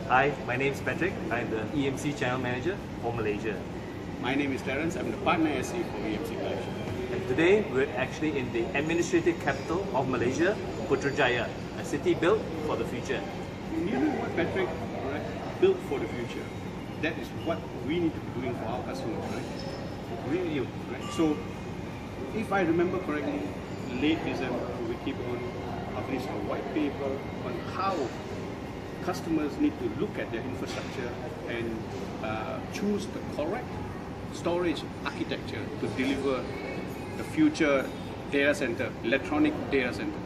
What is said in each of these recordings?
Hi, my name is Patrick. I'm the EMC Channel Manager for Malaysia. My name is Terence. I'm the Partner SC for EMC Malaysia. And today we're actually in the administrative capital of Malaysia, Putrajaya, a city built for the future. You know what, Patrick? Right? Built for the future. That is what we need to be doing for our customers, right? Really, right? So, if I remember correctly, late December, we keep on publishing a white paper on how customers need to look at their infrastructure and choose the correct storage architecture to deliver the future data center, electronic data center.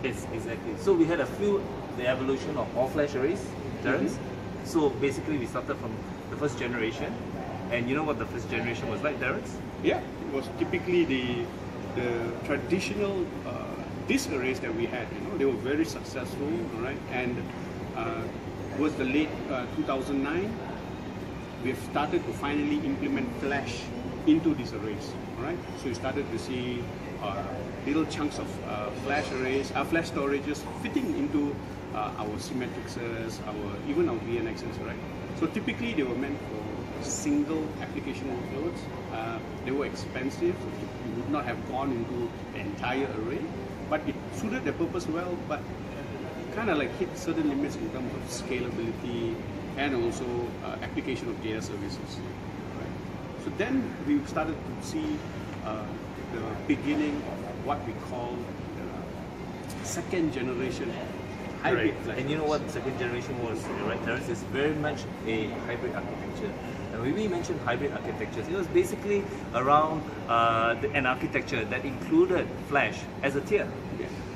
Yes, exactly. So we had the evolution of all-flash arrays, Terence. So basically we started from the first generation, and you know what the first generation was like, Terence? Yeah, it was typically the traditional disk arrays that we had. You know, they were very successful, all right, and was the late 2009, we have started to finally implement flash into these arrays. All right, so you started to see little chunks of flash arrays, flash storages fitting into our symmetrixes, even our VNXs, right? So typically they were meant for single application workloads. They were expensive, so you would not have gone into the entire array, but it suited their purpose well, but kind of like hit certain limits in terms of scalability and also application of data services. Right? So then we started to see the beginning of what we call the second generation hybrid flash. And you know what the second generation was, right, Terence? It's very much a hybrid architecture. And when we mentioned hybrid architectures, it was basically around an architecture that included flash as a tier.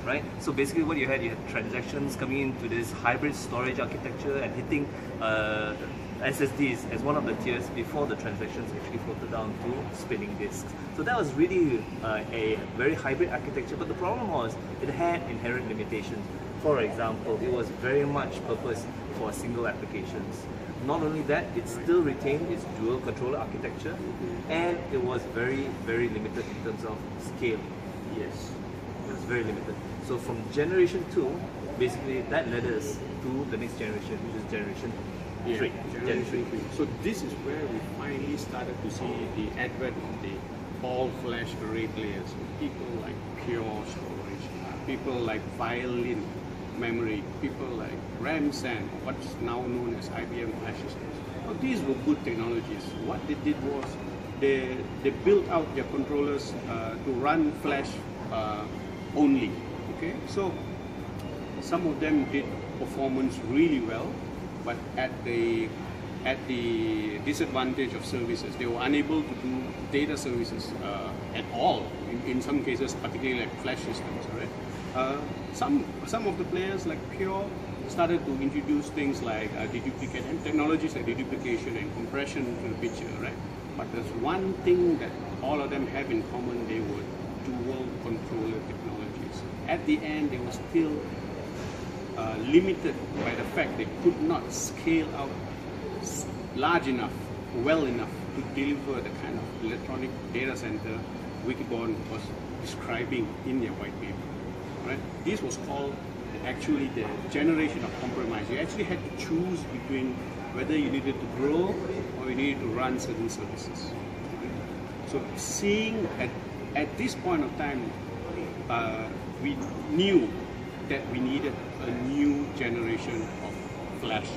Right? So basically what you had transactions coming into this hybrid storage architecture and hitting SSDs as one of the tiers before the transactions actually floated down to spinning disks. So that was really a very hybrid architecture, but the problem was it had inherent limitations. For example, it was very much purposed for single applications. Not only that, it still retained its dual controller architecture, and it was very, very limited in terms of scale. Yes. It was very limited. So from generation 2, basically that led us to the next generation, which is generation 3. Generation 3. So this is where we finally started to see the advent of the all-flash array players. People like Pure Storage, people like Violin Memory, people like RAMSAN, what's now known as IBM Flash Systems. Now, these were good technologies. What they did was they built out their controllers to run flash only. Okay, so some of them did performance really well, but at the disadvantage of services. They were unable to do data services at all. In some cases, particularly like flash systems. Right? Some of the players like Pure started to introduce things like technologies like deduplication and compression to the picture. Right? But there's one thing that all of them have in common: they were dual controller technologies. At the end, they were still limited by the fact they could not scale out large enough, well enough to deliver the kind of electronic data center Wikibon was describing in their white paper. Right? This was called actually the generation of compromise. You actually had to choose between whether you needed to grow or you needed to run certain services. So seeing at this point of time, we knew that we needed a new generation of flash.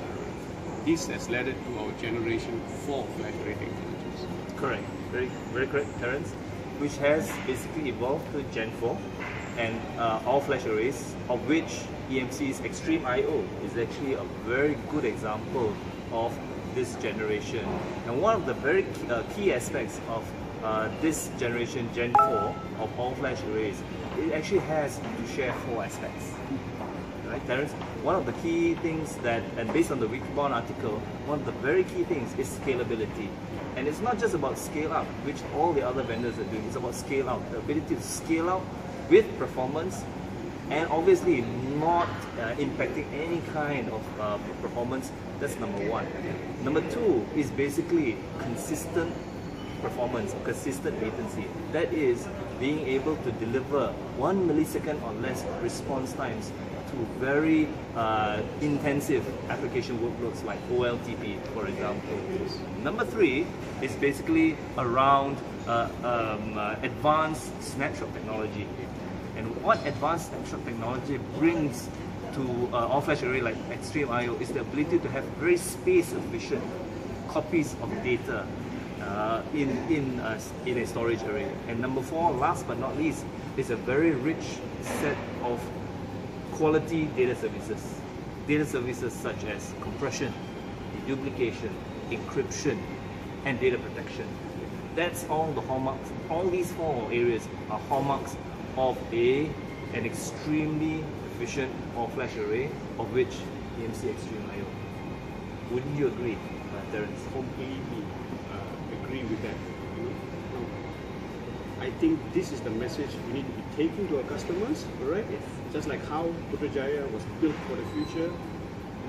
This has led to our generation 4 flash array technologies. Correct, very, very correct, Terence. Which has basically evolved to Gen 4 and all flash arrays, of which EMC's XtremIO is actually a very good example of this generation. And one of the very key aspects of this generation Gen 4 of all flash arrays, it actually has to share 4 aspects. Right, Terence? One of the key things that, and based on the Wikibon article, one of the very key things is scalability. And it's not just about scale up, which all the other vendors are doing, it's about scale out. The ability to scale out with performance and obviously not impacting any kind of performance. That's number 1. Number 2 is basically consistent performance, consistent latency. That is being able to deliver 1 millisecond or less response times to very intensive application workloads like OLTP, for example. Number 3 is basically around advanced snapshot technology. And what advanced snapshot technology brings to all-flash array like XtremIO is the ability to have very space-efficient copies of data in a storage array. And number 4, last but not least, is a very rich set of quality data services. Data services such as compression, deduplication, encryption, and data protection. That's all the hallmarks. All these 4 areas are hallmarks of an extremely efficient all-flash array, of which EMC XtremIO. Wouldn't you agree, Terence? Completely agree with that. I think this is the message we need to be taking to our customers, right? Yes. Just like how Putrajaya was built for the future,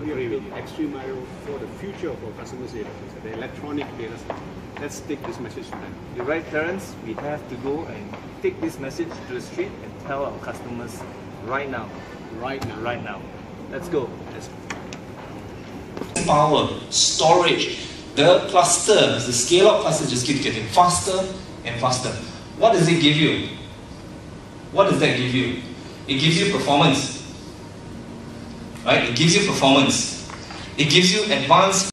we have built XtremIO for the future of our customers' data center, the electronic data center. Let's take this message to them. You're right, Terence. We have to go and take this message to the street and tell our customers right now. Right now. Right now. Let's go. Let's go. Power, storage, the cluster, the scale-up cluster just keeps getting faster and faster. What does it give you? What does that give you? It gives you performance. Right? It gives you performance. It gives you advanced